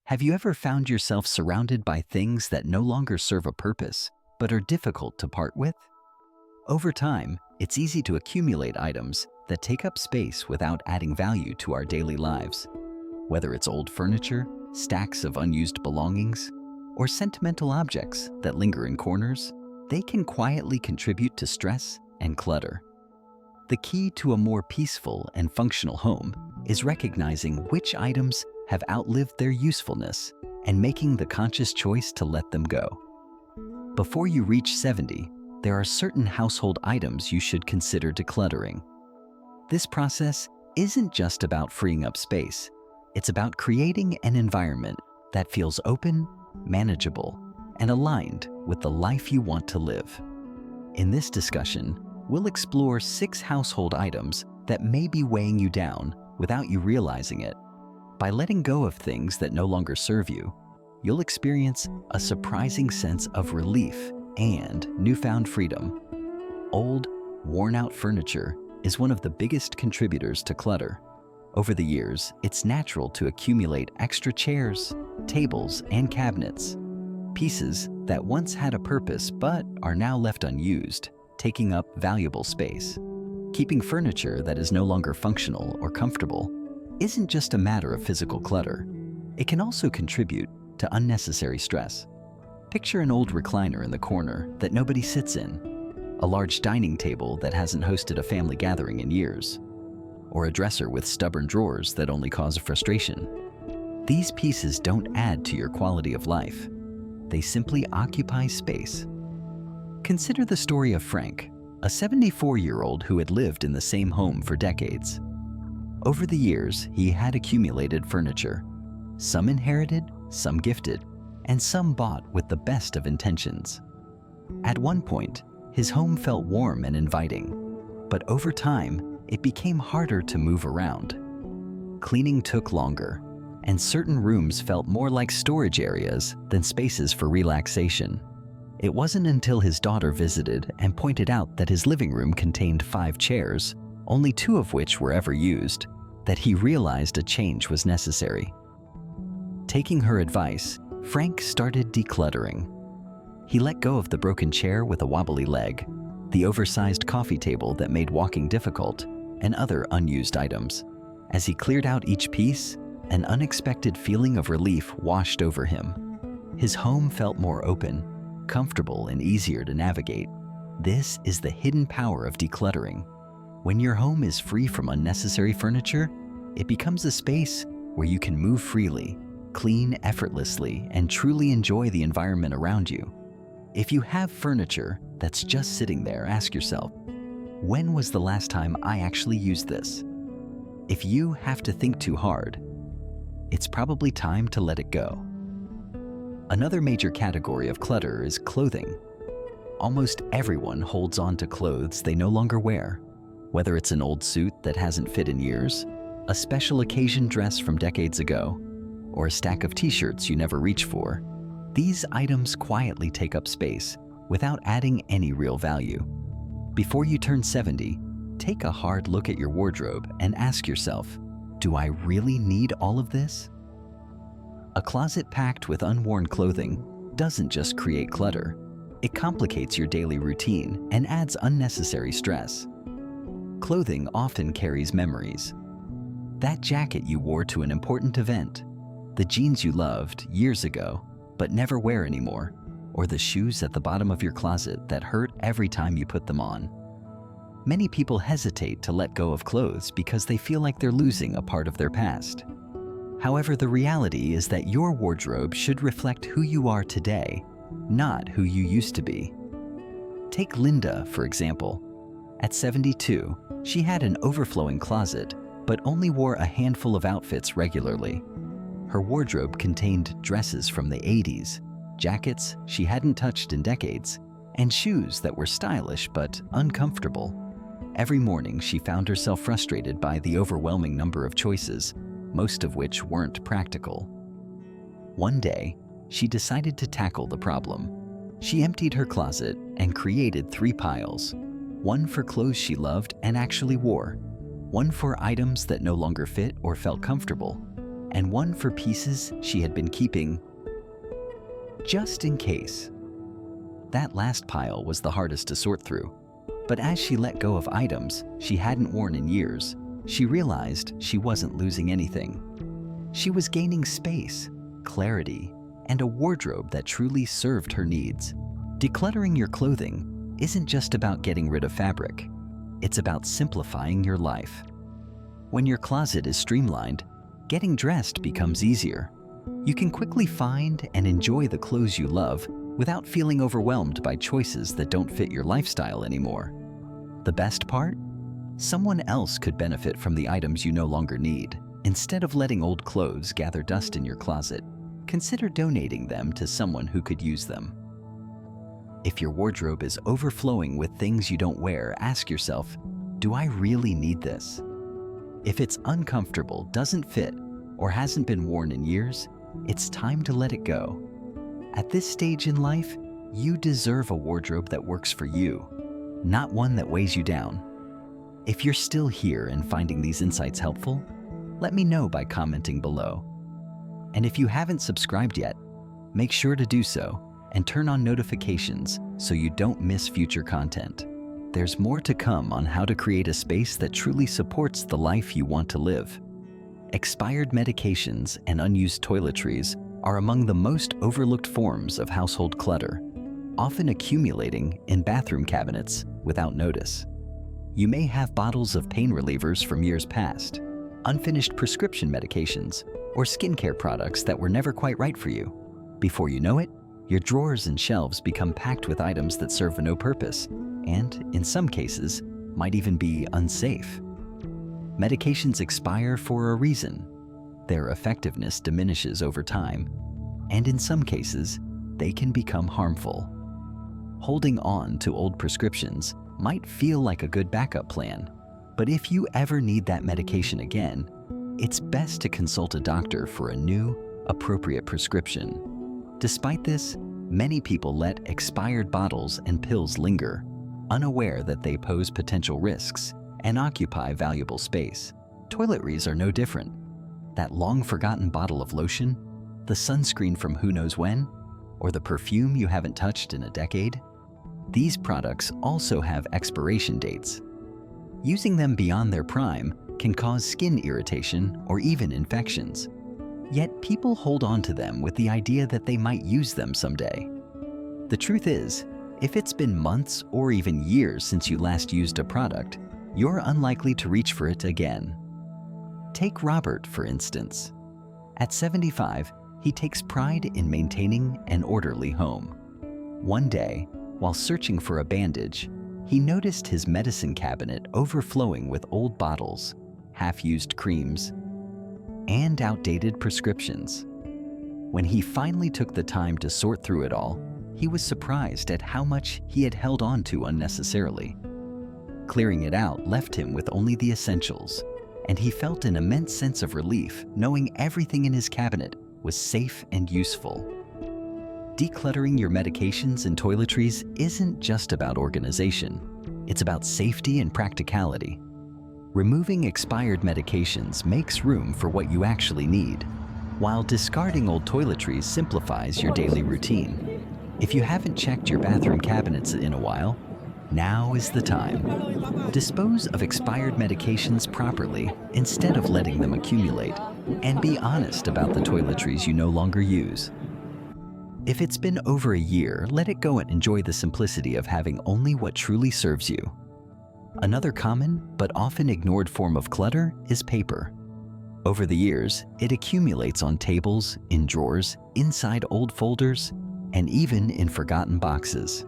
Have you ever found yourself surrounded by things that no longer serve a purpose, but are difficult to part with? Over time, it's easy to accumulate items that take up space without adding value to our daily lives. Whether it's old furniture, stacks of unused belongings, or sentimental objects that linger in corners, they can quietly contribute to stress and clutter. The key to a more peaceful and functional home is recognizing which items have outlived their usefulness and making the conscious choice to let them go. Before you reach 70, there are certain household items you should consider decluttering. This process isn't just about freeing up space. It's about creating an environment that feels open, manageable, and aligned with the life you want to live. In this discussion, we'll explore 6 household items that may be weighing you down without you realizing it. By letting go of things that no longer serve you, you'll experience a surprising sense of relief and newfound freedom. Old, worn-out furniture is one of the biggest contributors to clutter. Over the years, it's natural to accumulate extra chairs, tables, and cabinets, pieces that once had a purpose but are now left unused, taking up valuable space. Keeping furniture that is no longer functional or comfortable isn't just a matter of physical clutter. It can also contribute to unnecessary stress. Picture an old recliner in the corner that nobody sits in, a large dining table that hasn't hosted a family gathering in years, or a dresser with stubborn drawers that only cause frustration. These pieces don't add to your quality of life. They simply occupy space. Consider the story of Frank, a 74-year-old who had lived in the same home for decades. Over the years, he had accumulated furniture, some inherited, some gifted, and some bought with the best of intentions. At one point, his home felt warm and inviting, but over time, it became harder to move around. Cleaning took longer, and certain rooms felt more like storage areas than spaces for relaxation. It wasn't until his daughter visited and pointed out that his living room contained 5 chairs, only 2 of which were ever used, that he realized a change was necessary. Taking her advice, Frank started decluttering. He let go of the broken chair with a wobbly leg, the oversized coffee table that made walking difficult, and other unused items. As he cleared out each piece, an unexpected feeling of relief washed over him. His home felt more open, comfortable, and easier to navigate. This is the hidden power of decluttering. When your home is free from unnecessary furniture, it becomes a space where you can move freely, clean effortlessly, and truly enjoy the environment around you. If you have furniture that's just sitting there, ask yourself, when was the last time I actually used this? If you have to think too hard, it's probably time to let it go. Another major category of clutter is clothing. Almost everyone holds on to clothes they no longer wear, whether it's an old suit that hasn't fit in years, a special occasion dress from decades ago, or a stack of t-shirts you never reach for. These items quietly take up space without adding any real value. Before you turn 70, take a hard look at your wardrobe and ask yourself, do I really need all of this? A closet packed with unworn clothing doesn't just create clutter. It complicates your daily routine and adds unnecessary stress. Clothing often carries memories. That jacket you wore to an important event, the jeans you loved years ago but never wear anymore, or the shoes at the bottom of your closet that hurt every time you put them on. Many people hesitate to let go of clothes because they feel like they're losing a part of their past. However, the reality is that your wardrobe should reflect who you are today, not who you used to be. Take Linda, for example. At 72, she had an overflowing closet, but only wore a handful of outfits regularly. Her wardrobe contained dresses from the 80s, jackets she hadn't touched in decades, and shoes that were stylish but uncomfortable. Every morning, she found herself frustrated by the overwhelming number of choices, most of which weren't practical. One day, she decided to tackle the problem. She emptied her closet and created 3 piles, one for clothes she loved and actually wore, one for items that no longer fit or felt comfortable, and one for pieces she had been keeping just in case. That last pile was the hardest to sort through, but as she let go of items she hadn't worn in years, she realized she wasn't losing anything. She was gaining space, clarity, and a wardrobe that truly served her needs. Decluttering your clothing isn't just about getting rid of fabric. It's about simplifying your life. When your closet is streamlined, getting dressed becomes easier. You can quickly find and enjoy the clothes you love without feeling overwhelmed by choices that don't fit your lifestyle anymore. The best part? Someone else could benefit from the items you no longer need. Instead of letting old clothes gather dust in your closet, consider donating them to someone who could use them. If your wardrobe is overflowing with things you don't wear, ask yourself, do I really need this? If it's uncomfortable, doesn't fit, or hasn't been worn in years, it's time to let it go. At this stage in life, you deserve a wardrobe that works for you, not one that weighs you down. If you're still here and finding these insights helpful, let me know by commenting below. And if you haven't subscribed yet, make sure to do so and turn on notifications so you don't miss future content. There's more to come on how to create a space that truly supports the life you want to live. Expired medications and unused toiletries are among the most overlooked forms of household clutter, often accumulating in bathroom cabinets without notice. You may have bottles of pain relievers from years past, unfinished prescription medications, or skincare products that were never quite right for you. Before you know it, your drawers and shelves become packed with items that serve no purpose and, in some cases, might even be unsafe. Medications expire for a reason. Their effectiveness diminishes over time, and in some cases, they can become harmful. Holding on to old prescriptions might feel like a good backup plan, but if you ever need that medication again, it's best to consult a doctor for a new, appropriate prescription. Despite this, many people let expired bottles and pills linger, unaware that they pose potential risks and occupy valuable space. Toiletries are no different. That long-forgotten bottle of lotion, the sunscreen from who knows when, or the perfume you haven't touched in a decade? These products also have expiration dates. Using them beyond their prime can cause skin irritation or even infections. Yet people hold on to them with the idea that they might use them someday. The truth is, if it's been months or even years since you last used a product, you're unlikely to reach for it again. Take Robert, for instance. At 75, he takes pride in maintaining an orderly home. One day, while searching for a bandage, he noticed his medicine cabinet overflowing with old bottles, half-used creams, and outdated prescriptions. When he finally took the time to sort through it all, he was surprised at how much he had held on to unnecessarily. Clearing it out left him with only the essentials, and he felt an immense sense of relief knowing everything in his cabinet was safe and useful. Decluttering your medications and toiletries isn't just about organization. It's about safety and practicality. Removing expired medications makes room for what you actually need, while discarding old toiletries simplifies your daily routine. If you haven't checked your bathroom cabinets in a while, now is the time. Dispose of expired medications properly instead of letting them accumulate, and be honest about the toiletries you no longer use. If it's been over a year, let it go and enjoy the simplicity of having only what truly serves you. Another common but often ignored form of clutter is paper. Over the years, it accumulates on tables, in drawers, inside old folders, and even in forgotten boxes.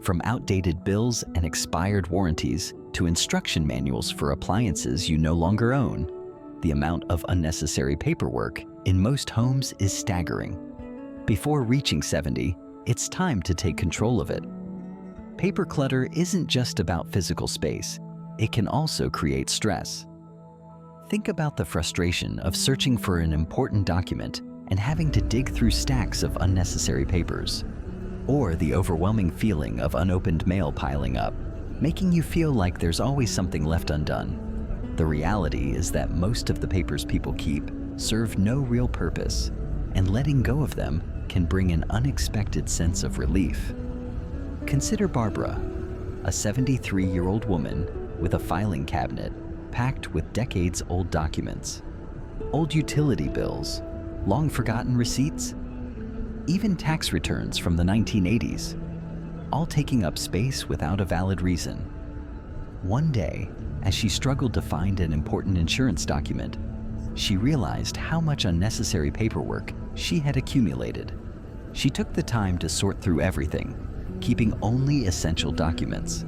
From outdated bills and expired warranties to instruction manuals for appliances you no longer own, the amount of unnecessary paperwork in most homes is staggering. Before reaching 70, it's time to take control of it. Paper clutter isn't just about physical space, it can also create stress. Think about the frustration of searching for an important document and having to dig through stacks of unnecessary papers, or the overwhelming feeling of unopened mail piling up, making you feel like there's always something left undone. The reality is that most of the papers people keep serve no real purpose, and letting go of them can bring an unexpected sense of relief. Consider Barbara, a 73-year-old woman with a filing cabinet packed with decades-old documents, old utility bills, long-forgotten receipts, even tax returns from the 1980s, all taking up space without a valid reason. One day, as she struggled to find an important insurance document, she realized how much unnecessary paperwork she had accumulated. She took the time to sort through everything, keeping only essential documents.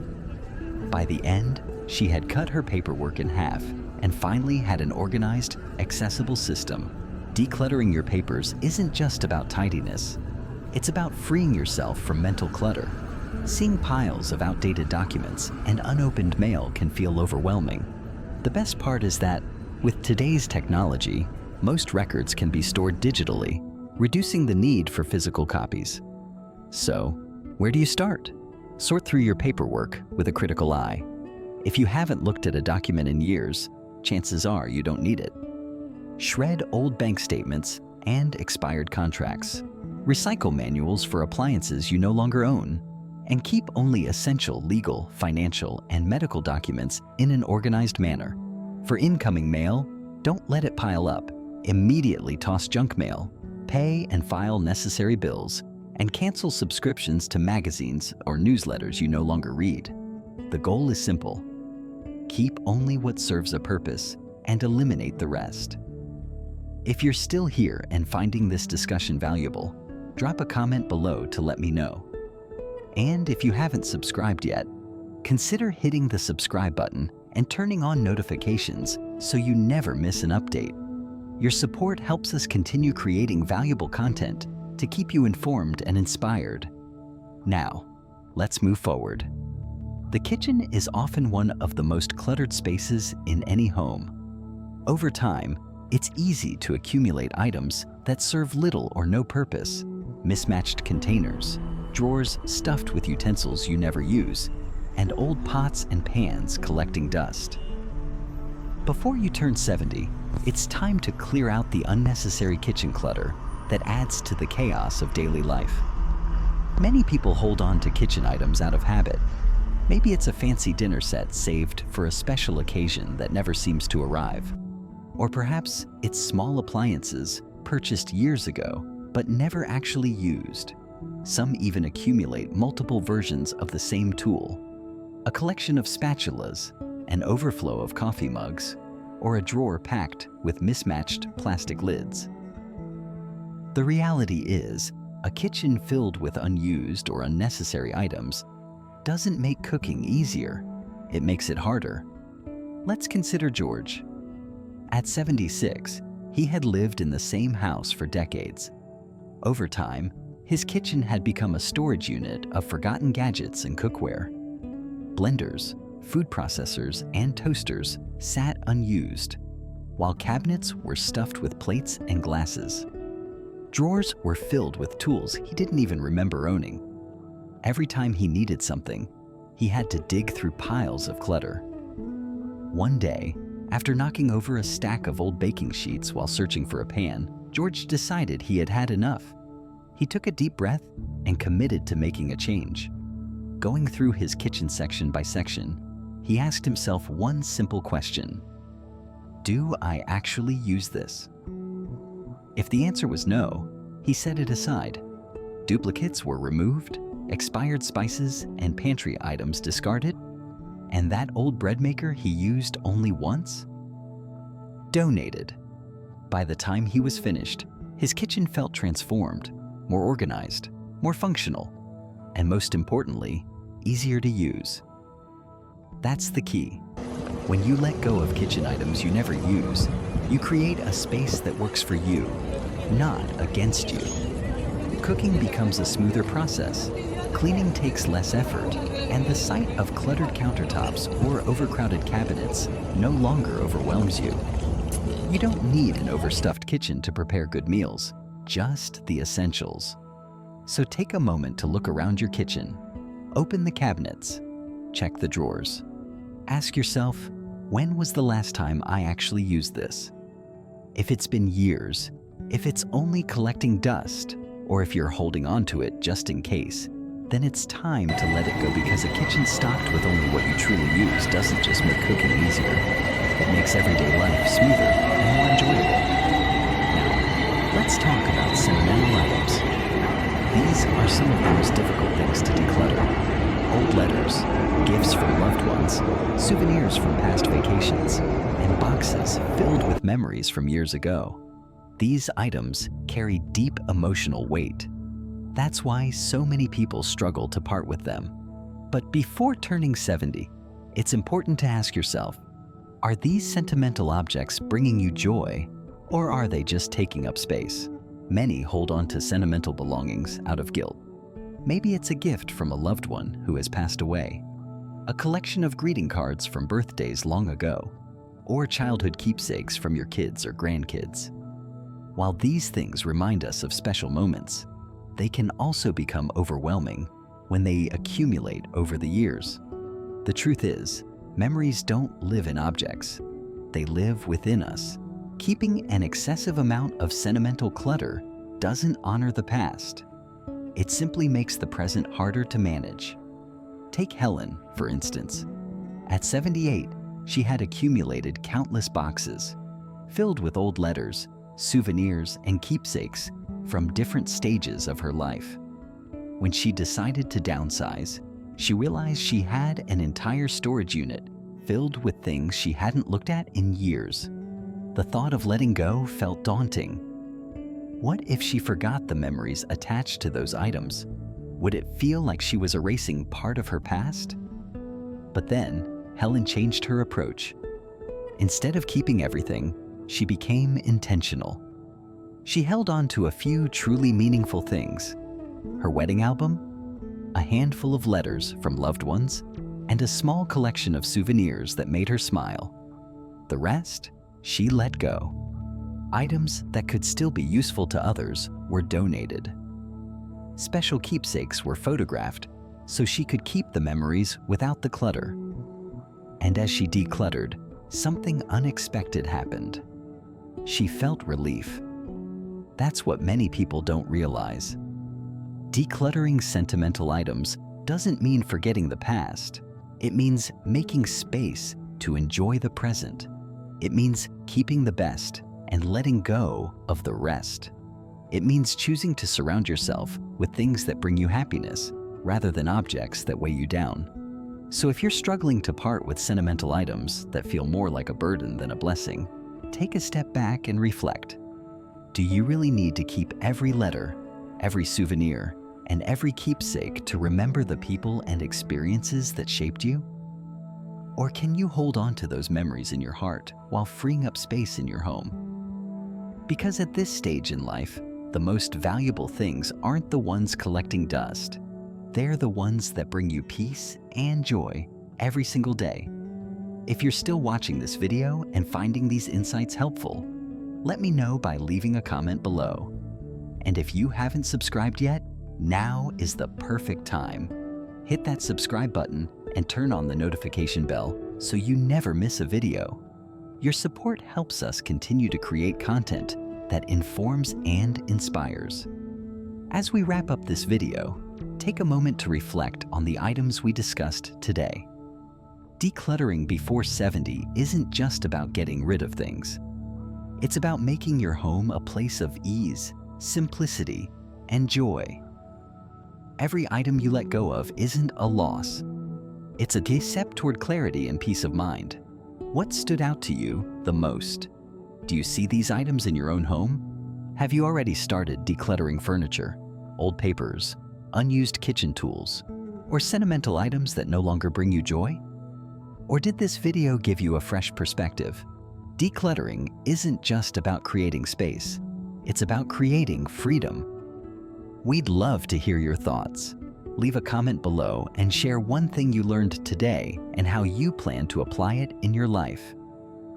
By the end, she had cut her paperwork in half and finally had an organized, accessible system. Decluttering your papers isn't just about tidiness. It's about freeing yourself from mental clutter. Seeing piles of outdated documents and unopened mail can feel overwhelming. The best part is that, with today's technology, most records can be stored digitally, reducing the need for physical copies. So, where do you start? Sort through your paperwork with a critical eye. If you haven't looked at a document in years, chances are you don't need it. Shred old bank statements and expired contracts. Recycle manuals for appliances you no longer own. And keep only essential legal, financial, and medical documents in an organized manner. For incoming mail, don't let it pile up. Immediately toss junk mail. Pay and file necessary bills, and cancel subscriptions to magazines or newsletters you no longer read. The goal is simple. Keep only what serves a purpose and eliminate the rest. If you're still here and finding this discussion valuable, drop a comment below to let me know. And if you haven't subscribed yet, consider hitting the subscribe button and turning on notifications so you never miss an update. Your support helps us continue creating valuable content to keep you informed and inspired. Now, let's move forward. The kitchen is often one of the most cluttered spaces in any home. Over time, it's easy to accumulate items that serve little or no purpose, mismatched containers, drawers stuffed with utensils you never use, and old pots and pans collecting dust. Before you turn 70, it's time to clear out the unnecessary kitchen clutter that adds to the chaos of daily life. Many people hold on to kitchen items out of habit. Maybe it's a fancy dinner set saved for a special occasion that never seems to arrive. Or perhaps it's small appliances purchased years ago but never actually used. Some even accumulate multiple versions of the same tool. A collection of spatulas, an overflow of coffee mugs, or a drawer packed with mismatched plastic lids. The reality is, a kitchen filled with unused or unnecessary items doesn't make cooking easier, it makes it harder. Let's consider George. At 76, he had lived in the same house for decades. Over time, his kitchen had become a storage unit of forgotten gadgets and cookware. Blenders, food processors, and toasters sat unused, while cabinets were stuffed with plates and glasses. Drawers were filled with tools he didn't even remember owning. Every time he needed something, he had to dig through piles of clutter. One day, after knocking over a stack of old baking sheets while searching for a pan, George decided he had had enough. He took a deep breath and committed to making a change. Going through his kitchen section by section, he asked himself one simple question: do I actually use this? If the answer was no, he set it aside. Duplicates were removed, expired spices and pantry items discarded, and that old bread maker he used only once? Donated. By the time he was finished, his kitchen felt transformed, more organized, more functional, and most importantly, easier to use. That's the key. When you let go of kitchen items you never use, you create a space that works for you, not against you. Cooking becomes a smoother process, cleaning takes less effort, and the sight of cluttered countertops or overcrowded cabinets no longer overwhelms you. You don't need an overstuffed kitchen to prepare good meals, just the essentials. So take a moment to look around your kitchen. Open the cabinets. Check the drawers. Ask yourself, when was the last time I actually used this? If it's been years, if it's only collecting dust, or if you're holding on to it just in case, then it's time to let it go, because a kitchen stocked with only what you truly use doesn't just make cooking easier. It makes everyday life smoother and more enjoyable. Now, let's talk about sentimental items. These are some of the most difficult things to declutter. Old letters, gifts from loved ones, souvenirs from past vacations, and boxes filled with memories from years ago. These items carry deep emotional weight. That's why so many people struggle to part with them. But before turning 70, it's important to ask yourself, are these sentimental objects bringing you joy, or are they just taking up space? Many hold on to sentimental belongings out of guilt. Maybe it's a gift from a loved one who has passed away, a collection of greeting cards from birthdays long ago, or childhood keepsakes from your kids or grandkids. While these things remind us of special moments, they can also become overwhelming when they accumulate over the years. The truth is, memories don't live in objects. They live within us. Keeping an excessive amount of sentimental clutter doesn't honor the past. It simply makes the present harder to manage. Take Helen, for instance. At 78, she had accumulated countless boxes filled with old letters, souvenirs, and keepsakes from different stages of her life. When she decided to downsize, she realized she had an entire storage unit filled with things she hadn't looked at in years. The thought of letting go felt daunting. What if she forgot the memories attached to those items? Would it feel like she was erasing part of her past? But then, Helen changed her approach. Instead of keeping everything, she became intentional. She held on to a few truly meaningful things: her wedding album, a handful of letters from loved ones, and a small collection of souvenirs that made her smile. The rest, she let go. Items that could still be useful to others were donated. Special keepsakes were photographed so she could keep the memories without the clutter. And as she decluttered, something unexpected happened. She felt relief. That's what many people don't realize. Decluttering sentimental items doesn't mean forgetting the past. It means making space to enjoy the present. It means keeping the best and letting go of the rest. It means choosing to surround yourself with things that bring you happiness rather than objects that weigh you down. So if you're struggling to part with sentimental items that feel more like a burden than a blessing, take a step back and reflect. Do you really need to keep every letter, every souvenir, and every keepsake to remember the people and experiences that shaped you? Or can you hold on to those memories in your heart while freeing up space in your home? Because at this stage in life, the most valuable things aren't the ones collecting dust. They're the ones that bring you peace and joy every single day. If you're still watching this video and finding these insights helpful, let me know by leaving a comment below. And if you haven't subscribed yet, now is the perfect time. Hit that subscribe button and turn on the notification bell so you never miss a video. Your support helps us continue to create content that informs and inspires. As we wrap up this video, take a moment to reflect on the items we discussed today. Decluttering before 70 isn't just about getting rid of things. It's about making your home a place of ease, simplicity, and joy. Every item you let go of isn't a loss. It's a step toward clarity and peace of mind. What stood out to you the most? Do you see these items in your own home? Have you already started decluttering furniture, old papers, unused kitchen tools, or sentimental items that no longer bring you joy? Or did this video give you a fresh perspective? Decluttering isn't just about creating space. It's about creating freedom. We'd love to hear your thoughts. Leave a comment below and share one thing you learned today and how you plan to apply it in your life.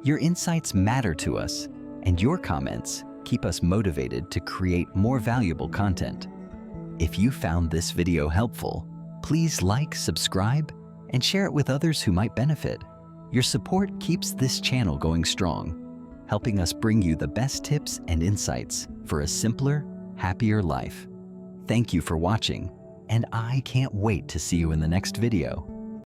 Your insights matter to us, and your comments keep us motivated to create more valuable content. If you found this video helpful, please like, subscribe, and share it with others who might benefit. Your support keeps this channel going strong. helping us bring you the best tips and insights for a simpler, happier life. Thank you for watching, and I can't wait to see you in the next video.